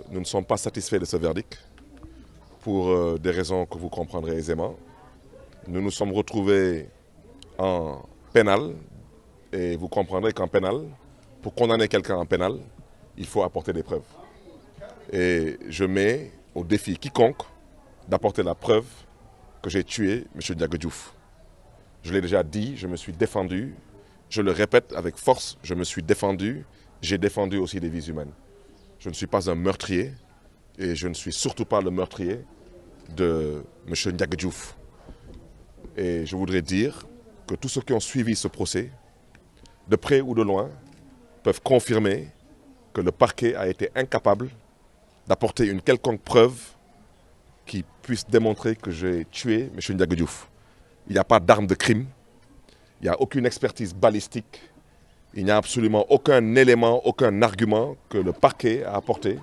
Nous ne sommes pas satisfaits de ce verdict pour des raisons que vous comprendrez aisément. Nous nous sommes retrouvés en pénal et vous comprendrez qu'en pénal, pour condamner quelqu'un en pénal, il faut apporter des preuves. Et je mets au défi quiconque d'apporter la preuve que j'ai tué M. Ndiaga Diouf. Je l'ai déjà dit, je me suis défendu, je le répète avec force, je me suis défendu, j'ai défendu aussi des vies humaines. Je ne suis pas un meurtrier et je ne suis surtout pas le meurtrier de M. Ndiaga Diouf. Et je voudrais dire que tous ceux qui ont suivi ce procès, de près ou de loin, peuvent confirmer que le parquet a été incapable d'apporter une quelconque preuve qui puisse démontrer que j'ai tué M. Ndiaga Diouf. Il n'y a pas d'arme de crime, il n'y a aucune expertise balistique, il n'y a absolument aucun élément, aucun argument que le parquet a apporté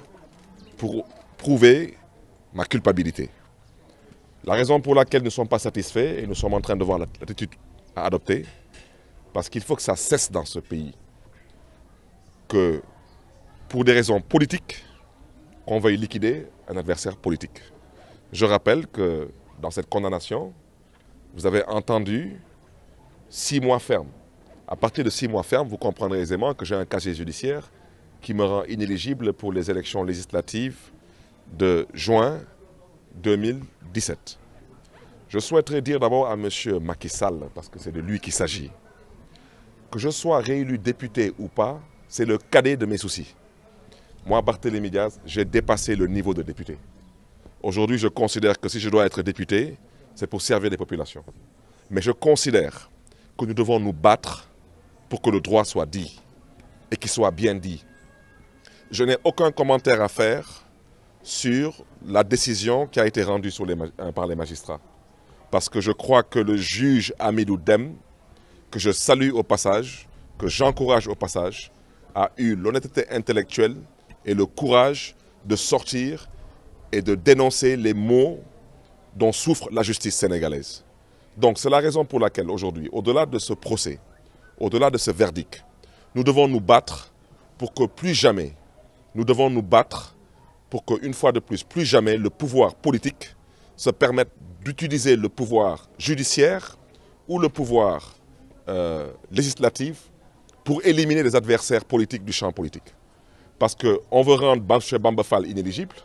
pour prouver ma culpabilité. La raison pour laquelle nous ne sommes pas satisfaits et nous sommes en train de voir l'attitude à adopter, parce qu'il faut que ça cesse dans ce pays, que pour des raisons politiques, qu'on veuille liquider un adversaire politique. Je rappelle que dans cette condamnation, vous avez entendu 6 mois ferme. À partir de 6 mois ferme, vous comprendrez aisément que j'ai un casier judiciaire qui me rend inéligible pour les élections législatives de juin 2017. Je souhaiterais dire d'abord à M. Macky Sall, parce que c'est de lui qu'il s'agit, que je sois réélu député ou pas, c'est le cadet de mes soucis. Moi, Barthélémy Diaz, j'ai dépassé le niveau de député. Aujourd'hui, je considère que si je dois être député, c'est pour servir les populations. Mais je considère que nous devons nous battre pour que le droit soit dit et qu'il soit bien dit. Je n'ai aucun commentaire à faire sur la décision qui a été rendue par les magistrats. Parce que je crois que le juge Hamidou Dème, que je salue au passage, que j'encourage au passage, a eu l'honnêteté intellectuelle et le courage de sortir et de dénoncer les maux dont souffre la justice sénégalaise. Donc c'est la raison pour laquelle aujourd'hui, au-delà de ce procès, au-delà de ce verdict, nous devons nous battre pour que plus jamais, nous devons nous battre pour qu'une fois de plus jamais le pouvoir politique se permette d'utiliser le pouvoir judiciaire ou le pouvoir législatif pour éliminer les adversaires politiques du champ politique. Parce qu'on veut rendre M. Bamba Fall inéligible,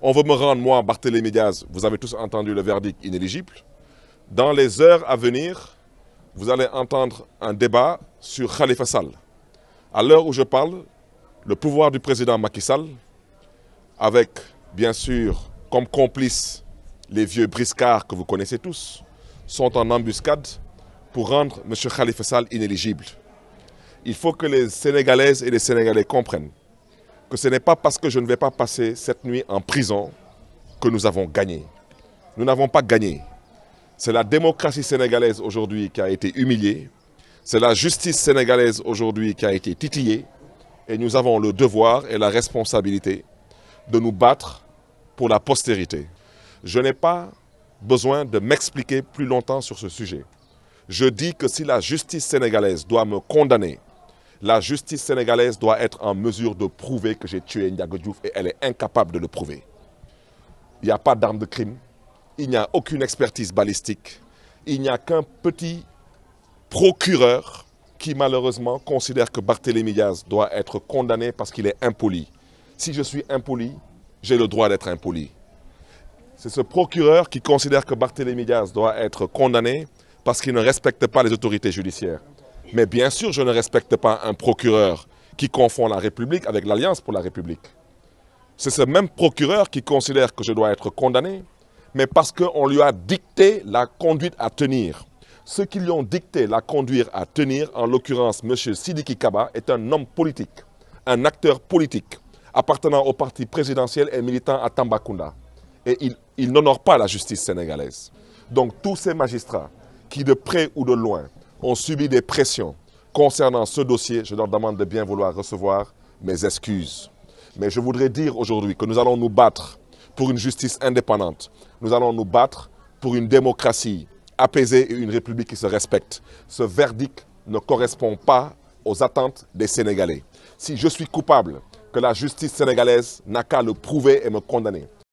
on veut me rendre, moi, Barthélémy Diaz, vous avez tous entendu le verdict, inéligible. Dans les heures à venir, vous allez entendre un débat sur Khalifa Sall. À l'heure où je parle, le pouvoir du président Macky Sall, avec, bien sûr, comme complices les vieux briscards que vous connaissez tous, sont en embuscade pour rendre M. Khalifa Sall inéligible. Il faut que les Sénégalaises et les Sénégalais comprennent que ce n'est pas parce que je ne vais pas passer cette nuit en prison que nous avons gagné. Nous n'avons pas gagné. C'est la démocratie sénégalaise aujourd'hui qui a été humiliée. C'est la justice sénégalaise aujourd'hui qui a été titillée. Et nous avons le devoir et la responsabilité de nous battre pour la postérité. Je n'ai pas besoin de m'expliquer plus longtemps sur ce sujet. Je dis que si la justice sénégalaise doit me condamner, la justice sénégalaise doit être en mesure de prouver que j'ai tué Ndiaga Diouf et elle est incapable de le prouver. Il n'y a pas d'arme de crime, il n'y a aucune expertise balistique, il n'y a qu'un petit procureur qui malheureusement considère que Barthélémy Diaz doit être condamné parce qu'il est impoli. Si je suis impoli, j'ai le droit d'être impoli. C'est ce procureur qui considère que Barthélémy Diaz doit être condamné parce qu'il ne respecte pas les autorités judiciaires. Mais bien sûr, je ne respecte pas un procureur qui confond la République avec l'Alliance pour la République. C'est ce même procureur qui considère que je dois être condamné, mais parce qu'on lui a dicté la conduite à tenir. Ceux qui lui ont dicté la conduite à tenir, en l'occurrence M. Sidiki Kaba, est un homme politique, un acteur politique, appartenant au parti présidentiel et militant à Tambacounda. Et il n'honore pas la justice sénégalaise. Donc tous ces magistrats qui, de près ou de loin, ont subi des pressions concernant ce dossier, je leur demande de bien vouloir recevoir mes excuses. Mais je voudrais dire aujourd'hui que nous allons nous battre pour une justice indépendante. Nous allons nous battre pour une démocratie apaisée et une république qui se respecte. Ce verdict ne correspond pas aux attentes des Sénégalais. Si je suis coupable, que la justice sénégalaise n'a qu'à le prouver et me condamner.